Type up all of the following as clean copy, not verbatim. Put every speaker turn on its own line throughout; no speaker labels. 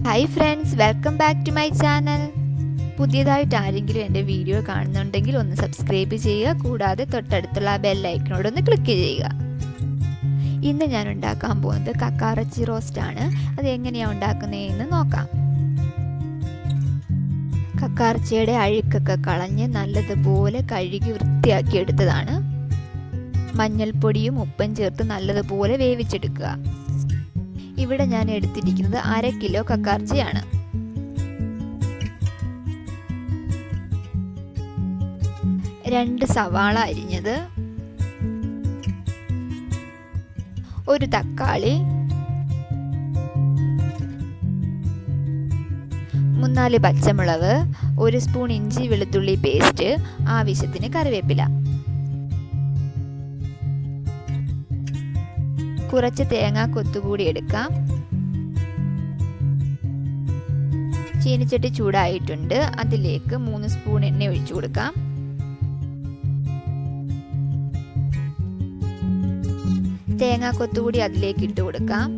Hi friends, welcome back to my channel. പുതിയതായിട്ട് ആരെങ്കിലും എൻ്റെ വീഡിയോ കാണുന്നുണ്ടെങ്കിൽ ഒന്ന് സബ്സ്ക്രൈബ് ചെയ്യുക, കൂടാതെ തൊട്ടടുത്തുള്ള ബെൽ ഐക്കണോട് ഒന്ന് ക്ലിക്ക് ചെയ്യുക. ഇന്ന് ഞാൻ ഉണ്ടാക്കാൻ പോകുന്നത് കക്കാറച്ചി റോസ്റ്റ് ആണ്. അത് എങ്ങനെയാണ് ഉണ്ടാക്കുന്നതെന്ന് നോക്കാം. കക്കാറച്ചിയുടെ അഴുക്കൊക്കെ കളഞ്ഞ് നല്ലതുപോലെ കഴുകി വൃത്തിയാക്കി എടുത്തതാണ്. മഞ്ഞൾപ്പൊടിയും ഉപ്പും ചേർത്ത് നല്ലതുപോലെ വേവിച്ചെടുക്കുക. ഇവിടെ ഞാൻ എടുത്തിരിക്കുന്നത് 1/2 കിലോ കക്കാർച്ചിയാണ്. രണ്ട് സവാള അരിഞ്ഞത്, ഒരു തക്കാളി, 3-4 പച്ചമുളക്, 1 സ്പൂൺ ഇഞ്ചി വെളുത്തുള്ളി പേസ്റ്റ്, ആവശ്യത്തിന് കറിവേപ്പില, കുറച്ച് തേങ്ങ കൊത്തുകൂടി എടുക്കാം. ചീനിച്ചട്ടി ചൂടായിട്ടുണ്ട്. അതിലേക്ക് 3 സ്പൂൺ എണ്ണ ഒഴിച്ചു കൊടുക്കാം. തേങ്ങ കൊത്തുകൂടി അതിലേക്ക് ഇട്ട് കൊടുക്കാം.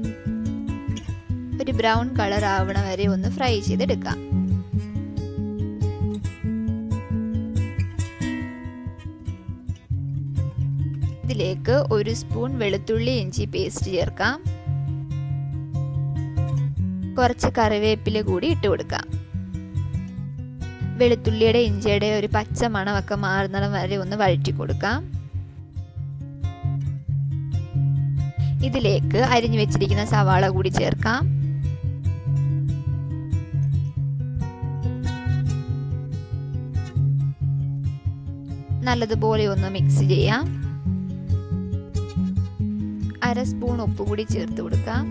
ഒരു ബ്രൗൺ കളർ ആവണ വരെ ഒന്ന് ഫ്രൈ ചെയ്തെടുക്കാം. ഇതിലേക്ക് 1 സ്പൂൺ വെളുത്തുള്ളി ഇഞ്ചി പേസ്റ്റ് ചേർക്കാം. കുറച്ച് കറിവേപ്പില കൂടി ഇട്ട് കൊടുക്കാം. വെളുത്തുള്ളിയുടെ ഇഞ്ചിയുടെ ഒരു പച്ച മണമൊക്കെ മാറുന്നിടം വരെ ഒന്ന് വഴറ്റി കൊടുക്കാം. ഇതിലേക്ക് അരിഞ്ഞു വെച്ചിരിക്കുന്ന സവാള കൂടി ചേർക്കാം. നല്ലതുപോലെ ഒന്ന് മിക്സ് ചെയ്യാം. 1/2 സ്പൂൺ ഉപ്പ് കൂടി ചേർത്ത് കൊടുക്കാം.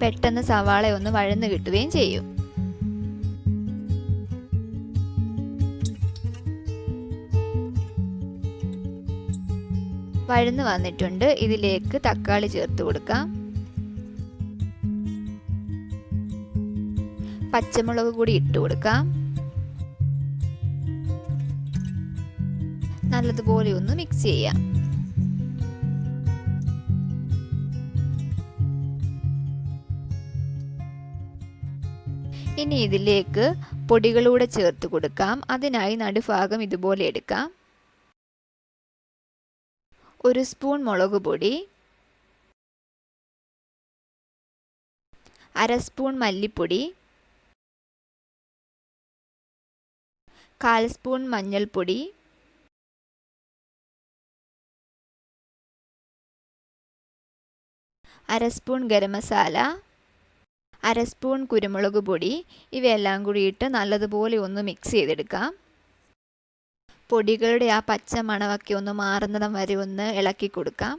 പെട്ടെന്ന് സവാള ഒന്ന് വഴന്ന് കിട്ടുകയും ചെയ്യും. വഴന്ന് വന്നിട്ടുണ്ട്. ഇതിലേക്ക് തക്കാളി ചേർത്ത് കൊടുക്കാം. പച്ചമുളക് കൂടി ഇട്ട് കൊടുക്കാം. നല്ലതുപോലെ ഒന്ന് മിക്സ് ചെയ്യാം. ഇനി ഇതിലേക്ക് പൊടികളൂടെ ചേർത്ത് കൊടുക്കാം. അതിനായി നടുഭാഗം ഇതുപോലെ എടുക്കാം. 1 സ്പൂൺ മുളക് പൊടി, 1/2 സ്പൂൺ മല്ലിപ്പൊടി, 1/4 സ്പൂൺ മഞ്ഞൾപ്പൊടി, 1/2 സ്പൂൺ ഗരം മസാല, 1/2 സ്പൂൺ കുരുമുളക് പൊടി. ഇവയെല്ലാം കൂടി ഇട്ട് നല്ലതുപോലെ ഒന്ന് മിക്സ് ചെയ്തെടുക്കാം. പൊടികളുടെ ആ പച്ച മണമൊക്കെ ഒന്ന് മാറുന്നിടം വരെ ഒന്ന് ഇളക്കി കൊടുക്കാം.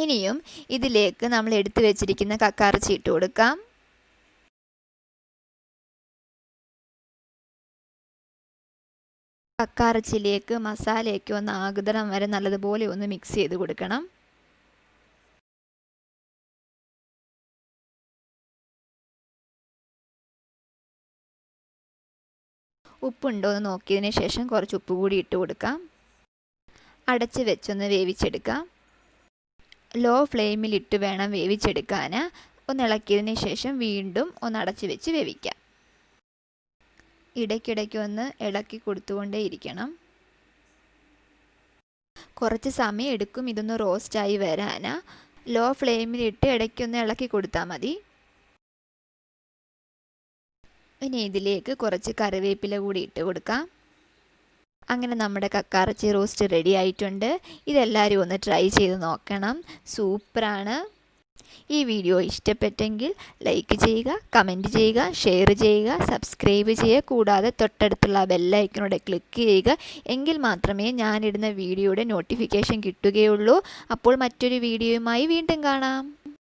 ഇനിയും ഇതിലേക്ക് നമ്മൾ എടുത്തു വെച്ചിരിക്കുന്ന കക്കാറച്ചി ഇട്ട് കൊടുക്കാം. കക്കാറച്ചിലേക്ക് മസാലയൊക്കെ ഒന്ന് ആകുന്നിടം വരെ നല്ലതുപോലെ ഒന്ന് മിക്സ് ചെയ്ത് കൊടുക്കണം. ഉപ്പുണ്ടോ എന്ന് നോക്കിയതിന് ശേഷം കുറച്ച് ഉപ്പ് കൂടി ഇട്ട് കൊടുക്കാം. അടച്ച് വെച്ചൊന്ന് വേവിച്ചെടുക്കാം. ലോ ഫ്ലെയിമിലിട്ട് വേണം വേവിച്ചെടുക്കാൻ. ഒന്ന് ഇളക്കിയതിന് ശേഷം വീണ്ടും ഒന്ന് അടച്ച് വെച്ച് വേവിക്കാം. ഇടയ്ക്കിടയ്ക്ക് ഒന്ന് ഇളക്കി കൊടുത്തുകൊണ്ടേ ഇരിക്കണം. കുറച്ച് സമയം എടുക്കും ഇതൊന്ന് റോസ്റ്റായി വരാൻ. ലോ ഫ്ലെയിമിലിട്ട് ഇടയ്ക്കൊന്ന് ഇളക്കി കൊടുത്താൽ മതി. ഇനി ഇതിലേക്ക് കുറച്ച് കറിവേപ്പില കൂടി ഇട്ട് കൊടുക്കാം. അങ്ങനെ നമ്മുടെ കക്കാറച്ചി റോസ്റ്റ് റെഡി ആയിട്ടുണ്ട്. ഇതെല്ലാവരും ഒന്ന് ട്രൈ ചെയ്ത് നോക്കണം. സൂപ്പറാണ്. ഈ വീഡിയോ ഇഷ്ടപ്പെട്ടെങ്കിൽ ലൈക്ക് ചെയ്യുക, കമൻറ്റ് ചെയ്യുക, ഷെയർ ചെയ്യുക, സബ്സ്ക്രൈബ് ചെയ്യുക, കൂടാതെ തൊട്ടടുത്തുള്ള ബെൽ ഐക്കണോടെ ക്ലിക്ക് ചെയ്യുക. എങ്കിൽ മാത്രമേ ഞാനിടുന്ന വീഡിയോയുടെ നോട്ടിഫിക്കേഷൻ കിട്ടുകയുള്ളൂ. അപ്പോൾ മറ്റൊരു വീഡിയോയുമായി വീണ്ടും കാണാം.